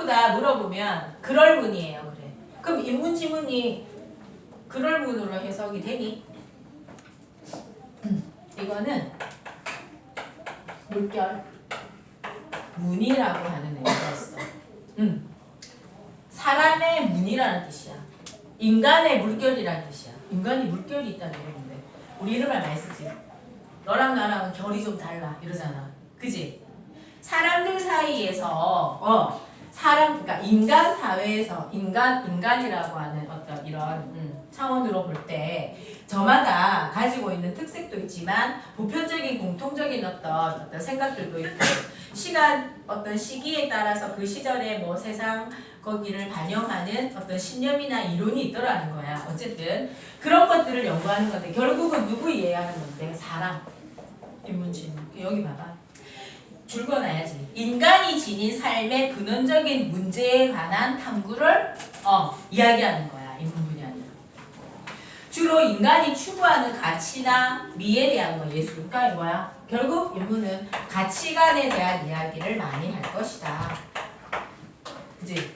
무엇보다 물어보면 그럴문이에요. 그래. 그럼 인문지문이 그럴문으로 해석이 되니? 이거는 물결 문이라고 하는 의미가 있어. 사람의 문이라는 뜻이야. 인간의 물결이라는 뜻이야. 인간이 물결이 있다는 얘기인데 우리 이런 말 많이 쓰지. 너랑 나랑은 결이 좀 달라 이러잖아. 그지? 사람들 사이에서 그러니까 인간 사회에서 인간이라고 하는 어떤 이런 차원으로 볼 때 저마다 가지고 있는 특색도 있지만 보편적인 공통적인 어떤 생각들도 있고 어떤 시기에 따라서 그 시절의 뭐 세상 거기를 반영하는 어떤 신념이나 이론이 있더라는 거야. 어쨌든 그런 것들을 연구하는 건데 결국은 누구 이해하는 건데? 사람. 인문지문. 여기 봐봐. 줄 거놔야지. 인간이 지닌 삶의 근원적인 문제에 관한 탐구를 이야기하는 거야. 인문분이 아니라. 주로 인간이 추구하는 가치나 미에 대한 거 예술. 그러니까 이거야. 결국 인문은 가치관에 대한 이야기를 많이 할 것이다. 그치?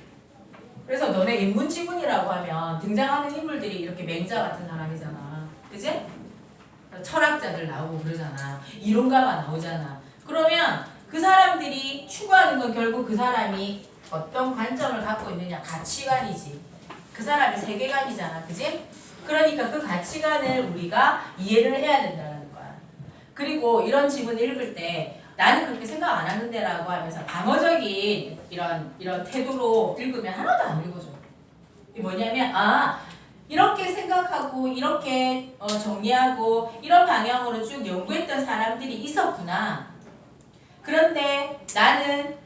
그래서 너네 인문지문이라고 하면 등장하는 인물들이 이렇게 맹자 같은 사람이잖아. 그치? 철학자들 나오고 그러잖아. 이론가가 나오잖아. 그러면 그 사람들이 추구하는 건 결국 그 사람이 어떤 관점을 갖고 있느냐, 가치관이지. 그 사람의 세계관이잖아. 그지? 그러니까 그 가치관을 우리가 이해를 해야 된다는 거야. 그리고 이런 지문 읽을 때 나는 그렇게 생각 안 하는데 라고 하면서 방어적인 이런 태도로 읽으면 하나도 안 읽어줘. 이게 뭐냐면 이렇게 생각하고 이렇게 정리하고 이런 방향으로 쭉 연구했던 사람들이 있었구나. 그런데 나는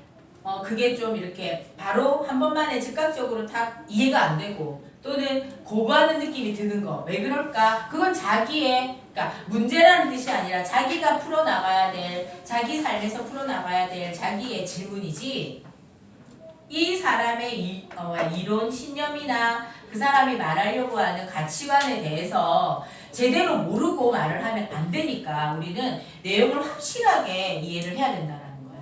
그게 좀 이렇게 바로 한 번만에 즉각적으로 딱 이해가 안 되고 또는 고고하는 느낌이 드는 거. 왜 그럴까? 그건 그러니까 문제라는 뜻이 아니라 자기가 풀어나가야 될, 자기 삶에서 풀어나가야 될 자기의 질문이지 이 사람의 이론, 신념이나 그 사람이 말하려고 하는 가치관에 대해서 제대로 모르고 말을 하면 안 되니까 우리는 내용을 확실하게 이해를 해야 된다는 거야.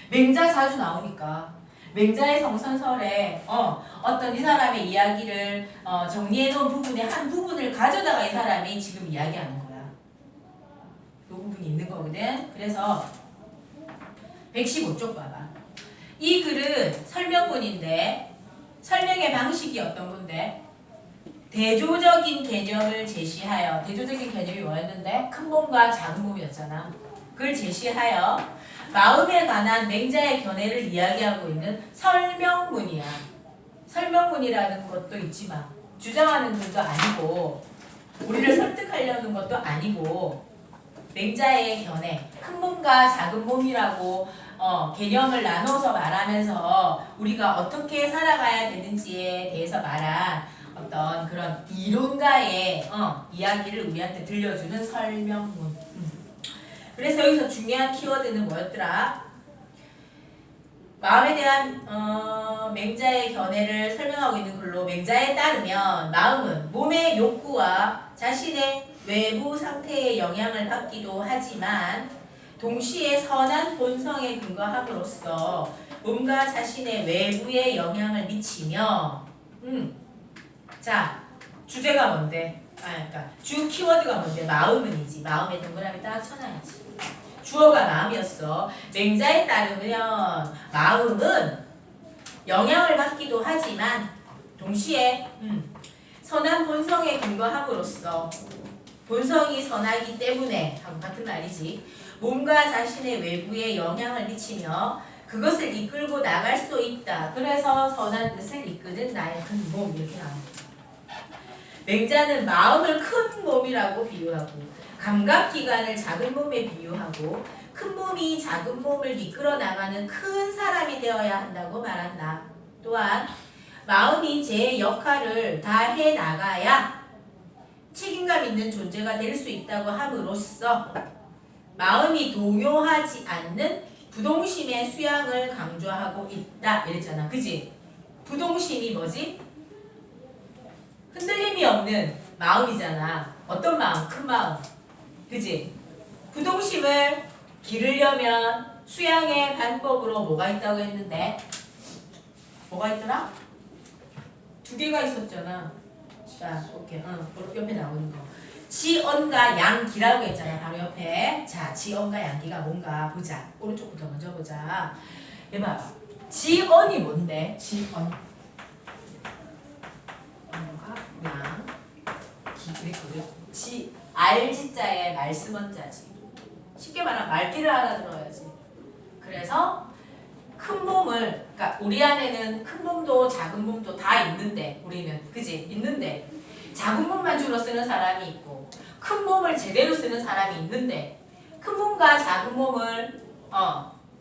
맹자 자주 나오니까 맹자의 성선설에 어떤 이 사람의 이야기를 정리해 놓은 부분의 한 부분을 가져다가 이 사람이 지금 이야기하는 거야. 이 부분이 있는 거거든. 그래서 115쪽 봐봐. 이 글은 설명문인데 설명의 방식이 어떤 건데? 대조적인 개념을 제시하여 대조적인 개념이 뭐였는데? 큰 몸과 작은 몸이었잖아. 그걸 제시하여 마음에 관한 맹자의 견해를 이야기하고 있는 설명문이야. 설명문이라는 것도 있지만 주장하는 글도 아니고 우리를 설득하려는 것도 아니고 맹자의 견해, 큰 몸과 작은 몸이라고 개념을 나눠서 말하면서 우리가 어떻게 살아가야 되는지에 대해서 말한 어떤 그런 이론가의 이야기를 우리한테 들려주는 설명문. 그래서 여기서 중요한 키워드는 뭐였더라? 마음에 대한 맹자의 견해를 설명하고 있는 글로 맹자에 따르면 마음은 몸의 욕구와 자신의 외부 상태에 영향을 받기도 하지만 동시에 선한 본성에 근거함으로써 몸과 자신의 외부에 영향을 미치며 자, 주제가 뭔데? 그러니까 주 키워드가 뭔데? 마음은이지. 마음에 동그라미 딱 쳐놔야지. 주어가 마음이었어. 맹자에 따르면 마음은 영향을 받기도 하지만 동시에 선한 본성에 근거함으로써 본성이 선하기 때문에 하고 같은 말이지. 몸과 자신의 외부에 영향을 미치며 그것을 이끌고 나갈 수 있다. 그래서 선한 뜻을 이끄는 나의 큰 몸 이렇게 나옵니다. 맹자는 마음을 큰 몸이라고 비유하고 감각기관을 작은 몸에 비유하고 큰 몸이 작은 몸을 이끌어 나가는 큰 사람이 되어야 한다고 말한다. 또한 마음이 제 역할을 다 해나가야 책임감 있는 존재가 될 수 있다고 함으로써 마음이 동요하지 않는 부동심의 수양을 강조하고 있다. 이랬잖아. 그지? 부동심이 뭐지? 흔들림이 없는 마음이잖아. 어떤 마음? 큰 마음. 그지? 부동심을 기르려면 수양의 방법으로 뭐가 있다고 했는데? 뭐가 있더라? 두 개가 있었잖아. 자, 오케이. 옆에 나오는 거. 지언과 양기라고 했잖아. 바로 옆에. 자, 지언과 양기가 뭔가 보자. 오른쪽부터 먼저 보자. 해봐. 지언이 뭔데? 지언. 양. 지 알지자의 말씀원자지. 쉽게 말하면 말귀를 알아들어야지. 그래서 큰 몸을, 그러니까 우리 안에는 큰 몸도 작은 몸도 다 있는데, 우리는 그지? 있는데 작은 몸만 주로 쓰는 사람이 있고 큰 몸을 제대로 쓰는 사람이 있는데, 큰 몸과 작은 몸을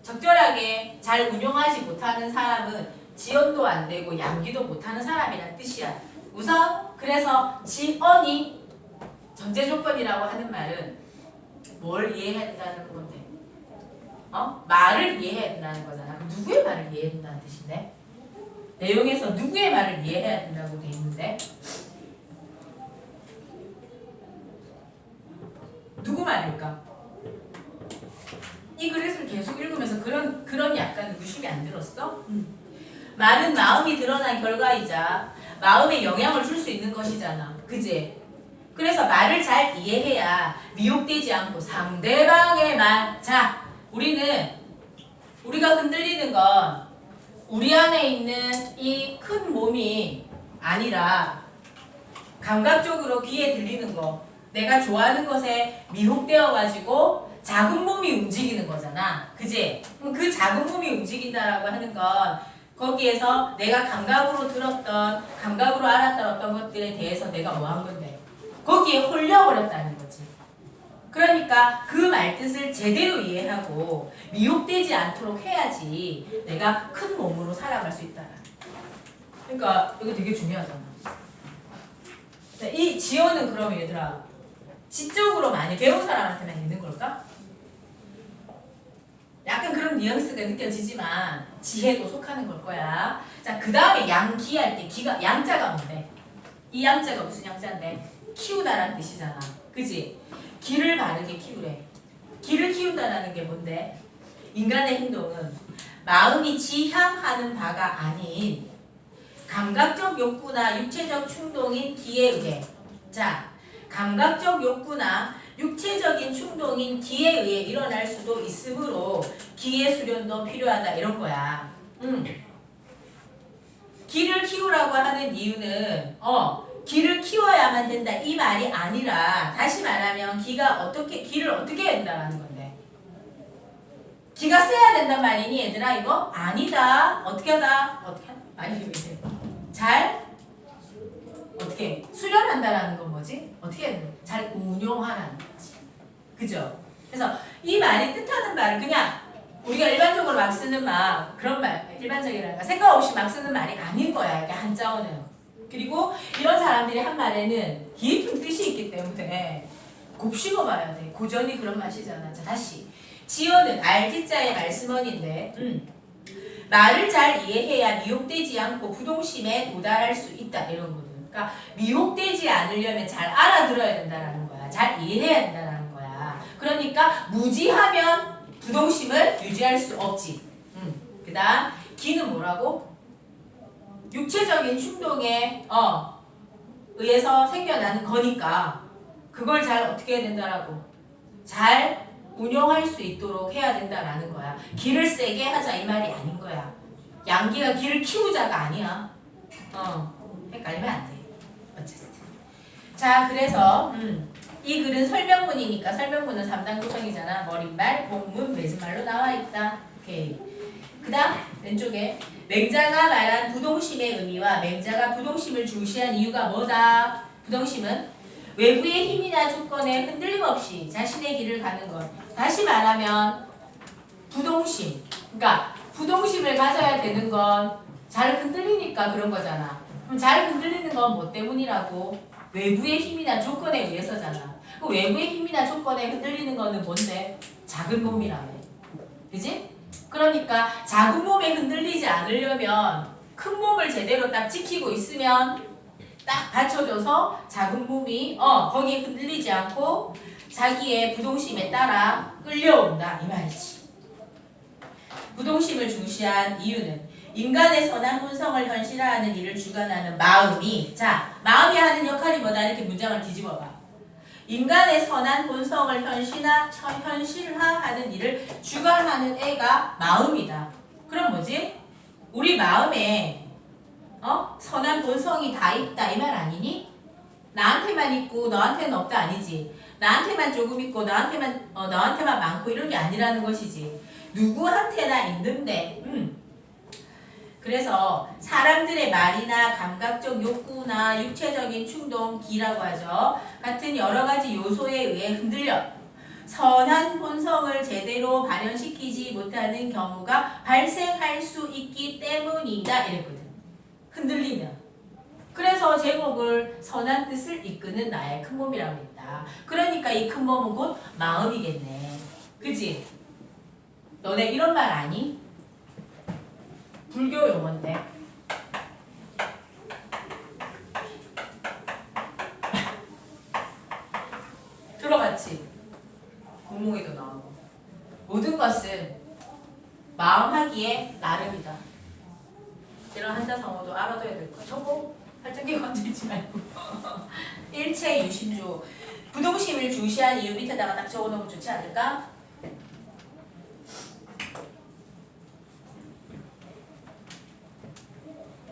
적절하게 잘 운용하지 못하는 사람은 지언도 안 되고 양기도 못하는 사람이란 뜻이야. 우선 그래서 지언이 전제 조건이라고 하는 말은 뭘 이해해야 된다는 건데? 말을 이해해야 된다는 거잖아. 그럼 누구의 말을 이해해야 된다는 뜻인데? 내용에서 누구의 말을 이해해야 된다고 돼 있는데? 누구 말일까? 이 글을 계속 읽으면서 그런 약간 의심이 안 들었어? 말은 마음이 드러난 결과이자 마음에 영향을 줄 수 있는 것이잖아. 그지? 그래서 말을 잘 이해해야 미혹되지 않고 상대방의 말. 자, 우리가 흔들리는 건 우리 안에 있는 이 큰 몸이 아니라 감각적으로 귀에 들리는 거, 내가 좋아하는 것에 미혹되어 가지고 작은 몸이 움직이는 거잖아. 그지? 그럼 그 작은 몸이 움직인다라고 하는 건 거기에서 내가 감각으로 들었던, 감각으로 알았던 어떤 것들에 대해서 내가 뭐 한 건데? 거기에 홀려버렸다는 거지. 그러니까 그 말뜻을 제대로 이해하고 미혹되지 않도록 해야지 내가 큰 몸으로 살아갈 수 있다. 그러니까 이거 되게 중요하잖아. 이 지어는 그러면 얘들아 지적으로 많이 배운 사람한테만 있는 걸까? 약간 그런 뉘앙스가 느껴지지만 지혜도 속하는 걸 거야. 자, 그 다음에 양기 할 때 기가 양자가 뭔데? 이 양자가 무슨 양자인데? 키우다라는 뜻이잖아. 그지? 기를 바르게 키우래. 기를 키운다라는 게 뭔데? 인간의 행동은 마음이 지향하는 바가 아닌 감각적 욕구나 육체적 충동인 기에 의해, 자, 감각적 욕구나 육체적인 충동인 기에 의해 일어날 수도 있으므로 기의 수련도 필요하다 이런 거야. 기를 키우라고 하는 이유는 기를 키워야만 된다 이 말이 아니라, 다시 말하면 기를 어떻게 해야 된다라는 건데, 기가 세야 된단 말이니 얘들아? 이거 아니다. 어떻게 하다? 아니 잘 어떻게 수련한다라는 건 뭐지? 어떻게 잘 운용하라는 거지. 그죠? 그래서 이 말이 뜻하는 말을 그냥 우리가 일반적으로 막 쓰는 그런 말, 일반적이랄까 생각 없이 막 쓰는 말이 아닌 거야. 이게 한자어는. 그리고 이런 사람들이 한 말에는 깊은 뜻이 있기 때문에 곱씹어 봐야 돼. 고전이 그런 맛이잖아. 자, 다시. 지어는 알기자의 말씀원인데 말을 잘 이해해야 미혹되지 않고 부동심에 도달할 수 있다 이런 거거든. 그러니까 미혹되지 않으려면 잘 알아들어야 된다라는 거야. 잘 이해해야 된다라는 거야. 그러니까 무지하면 부동심을 유지할 수 없지. 그 다음 기는 뭐라고? 육체적인 충동에 의해서 생겨나는 거니까 그걸 잘 어떻게 해야 된다라고? 잘 운용할 수 있도록 해야 된다라는 거야. 기를 세게 하자 이 말이 아닌 거야. 양기가 기를 키우자가 아니야. 헷갈리면 안 돼. 어쨌든. 자, 그래서 이 글은 설명문이니까 설명문은 3단 구성이잖아. 머릿말, 본문, 맺은말로 나와 있다. 오케이. 그 다음 왼쪽에 맹자가 말한 부동심의 의미와 맹자가 부동심을 중시한 이유가 뭐다? 부동심은 외부의 힘이나 조건에 흔들림 없이 자신의 길을 가는 것. 다시 말하면 부동심. 그러니까 부동심을 가져야 되는 건 잘 흔들리니까 그런 거잖아. 그럼 잘 흔들리는 건 뭐 때문이라고? 외부의 힘이나 조건에 의해서잖아. 그 외부의 힘이나 조건에 흔들리는 거는 뭔데? 작은 몸이라며. 그지? 그러니까 작은 몸에 흔들리지 않으려면 큰 몸을 제대로 딱 지키고 있으면 딱 받쳐줘서 작은 몸이 거기에 흔들리지 않고 자기의 부동심에 따라 끌려온다 이 말이지. 부동심을 중시한 이유는 인간의 선한 본성을 현실화하는 일을 주관하는 마음이 자 마음이 하는 역할이 뭐다 이렇게 문장을 뒤집어봐. 인간의 선한 본성을 현실화하는 일을 주관하는 애가 마음이다. 그럼 뭐지? 우리 마음에 선한 본성이 다 있다 이 말 아니니? 나한테만 있고 너한테는 없다 아니지. 나한테만 조금 있고 너한테만 많고 이런 게 아니라는 것이지. 누구한테나 있는데. 그래서 사람들의 말이나 감각적 욕구나 육체적인 충동, 기라고 하죠. 같은 여러 가지 요소에 의해 흔들려 선한 본성을 제대로 발현시키지 못하는 경우가 발생할 수 있기 때문이다 이랬거든. 흔들리면. 그래서 제목을 선한 뜻을 이끄는 나의 큰 몸이라고 했다. 그러니까 이 큰 몸은 곧 마음이겠네. 그치? 너네 이런 말 아니? 불교 용어인데. 들어봤지? 공몽에도 나오고. 모든 것은 마음하기에 나름이다. 이런 한자성어도 알아둬야 될 거야. 저거 발전기 건들지 말고. 일체 유심조. 부동심을 중시한 이유 밑에다가 딱 적어놓으면 좋지 않을까?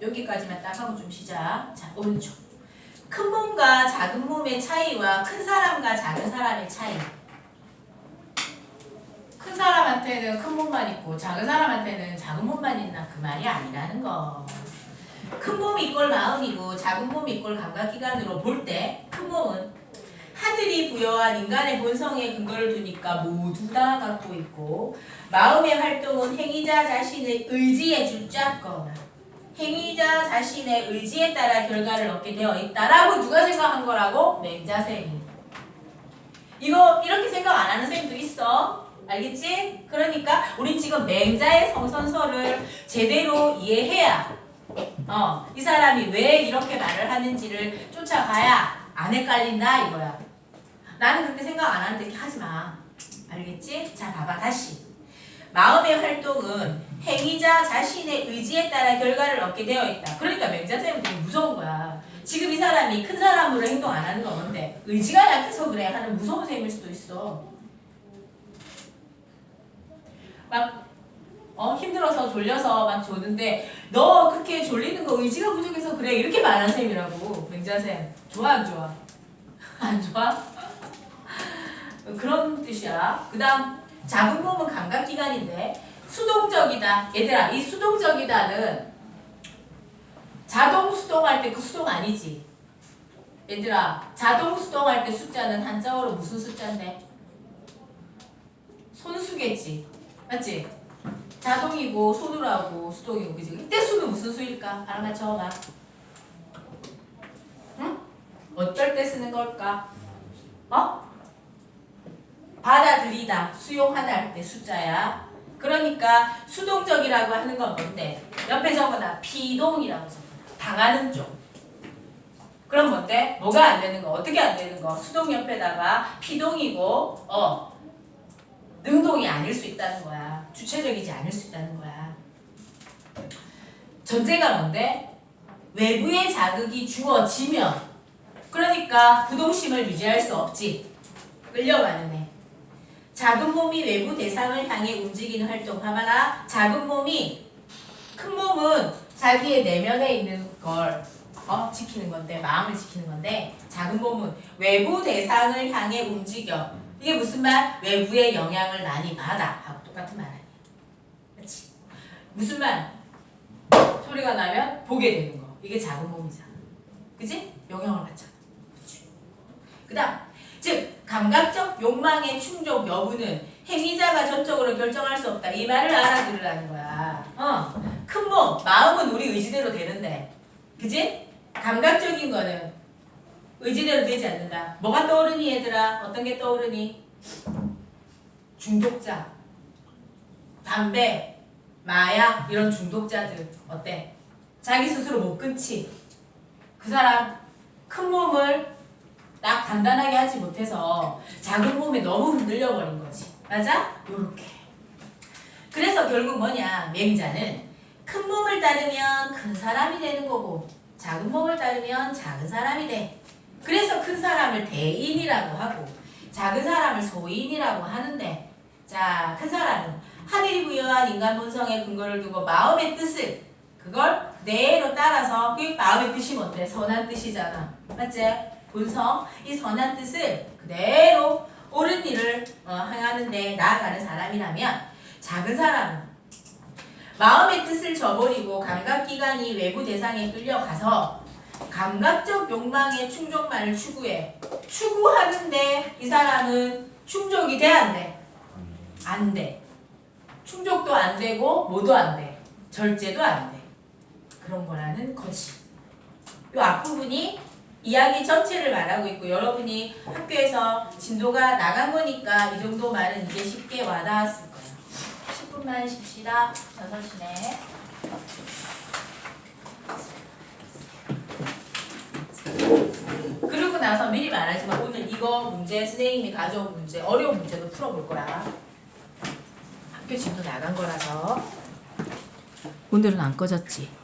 여기까지만 딱 하고 좀 쉬자. 자, 오른쪽. 큰 몸과 작은 몸의 차이와 큰 사람과 작은 사람의 차이. 큰 사람한테는 큰 몸만 있고 작은 사람한테는 작은 몸만 있나 그 말이 아니라는 거. 큰 몸이 이꼴 마음이고 작은 몸이 이꼴 감각기관으로 볼 때 큰 몸은 하늘이 부여한 인간의 본성에 근거를 두니까 모두 다 갖고 있고 마음의 활동은 행위자 자신의 의지에 줄잡거나 행위자 자신의 의지에 따라 결과를 얻게 되어 있다라고 누가 생각한 거라고? 맹자쌤이. 이거 이렇게 생각 안 하는 쌤도 있어. 알겠지? 그러니까 우리 지금 맹자의 성선설을 제대로 이해해야 이 사람이 왜 이렇게 말을 하는지를 쫓아가야 안 헷갈린다 이거야. 나는 그렇게 생각 안 하는데 하지 마. 알겠지? 자 봐봐 다시. 마음의 활동은 행위자 자신의 의지에 따라 결과를 얻게 되어 있다. 그러니까 맹자쌤은 되게 무서운 거야. 지금 이 사람이 큰 사람으로 행동 안 하는 건 뭔데? 의지가 약해서 그래 하는 무서운 셈일 수도 있어. 막 힘들어서 졸려서 막 조는데 너 그렇게 졸리는 거 의지가 부족해서 그래 이렇게 말하는 셈이라고. 맹자쌤 좋아 안 좋아? 안 좋아? 그런 뜻이야. 그 다음 작은 몸은 감각기관인데 수동적이다. 얘들아 이 수동적이다는 자동 수동할 때 그 수동 아니지. 얘들아 자동 수동할 때 숫자는 한자어로 무슨 숫자인데? 손수겠지. 맞지? 자동이고 손으로 하고 수동이고 그지? 이때 수는 무슨 수일까? 알아맞혀봐. 응? 어떨 때 쓰는 걸까? 받아들이다, 수용하다 할 때 숫자야. 그러니까 수동적이라고 하는 건 뭔데? 옆에 적어놔. 피동이라고 적어놔. 당하는 쪽. 그럼 뭔데? 뭐가 안 되는 거? 어떻게 안 되는 거? 수동 옆에다가 피동이고 능동이 아닐 수 있다는 거야. 주체적이지 않을 수 있다는 거야. 전제가 뭔데? 외부의 자극이 주어지면 그러니까 부동심을 유지할 수 없지. 끌려가는 애. 작은 몸이 외부 대상을 향해 움직이는 활동. 봐봐라. 작은 몸이 큰 몸은 자기의 내면에 있는 걸 지키는 건데 마음을 지키는 건데 작은 몸은 외부 대상을 향해 움직여. 이게 무슨 말? 외부의 영향을 많이 받아 하고 똑같은 말 아니야. 그렇지? 무슨 말? 소리가 나면 보게 되는 거. 이게 작은 몸이잖아. 그치? 영향을 받잖아. 그 다음 즉 감각적 욕망의 충족 여부는 행위자가 전적으로 결정할 수 없다. 이 말을 알아들으라는 거야. 큰 몸, 마음은 우리 의지대로 되는데 그치? 감각적인 거는 의지대로 되지 않는다. 뭐가 떠오르니 얘들아? 어떤 게 떠오르니? 중독자, 담배, 마약 이런 중독자들 어때? 자기 스스로 못 끊지. 그 사람 큰 몸을 딱 단단하게 하지 못해서 작은 몸에 너무 흔들려 버린 거지. 맞아? 요렇게. 그래서 결국 뭐냐? 맹자는 큰 몸을 따르면 큰 사람이 되는 거고 작은 몸을 따르면 작은 사람이 돼. 그래서 큰 사람을 대인이라고 하고 작은 사람을 소인이라고 하는데, 자, 큰 사람은 하늘이 부여한 인간 본성에 근거를 두고 마음의 뜻을 그걸 그대로 따라서, 그 마음의 뜻이 뭔데? 선한 뜻이잖아. 맞지? 본성, 이 선한 뜻을 그대로 옳은 일을 행하는데 나아가는 사람이라면, 작은 사람은 마음의 뜻을 저버리고 감각기관이 외부 대상에 끌려가서 감각적 욕망의 충족만을 추구해. 추구하는데 이 사람은 충족이 돼, 안 돼? 안 돼. 충족도 안 되고 뭐도 안 돼. 절제도 안 돼. 그런 거라는 거지. 이 앞부분이 이야기 전체를 말하고 있고, 여러분이 학교에서 진도가 나간 거니까 이 정도 말은 이제 쉽게 와닿았을 거예요. 10분만 쉽시다. 전서시네. 그러고 나서 미리 말하지만 오늘 이거 문제, 선생님이 가져온 문제, 어려운 문제도 풀어볼 거야. 학교 진도 나간 거라서. 오늘은 안 꺼졌지.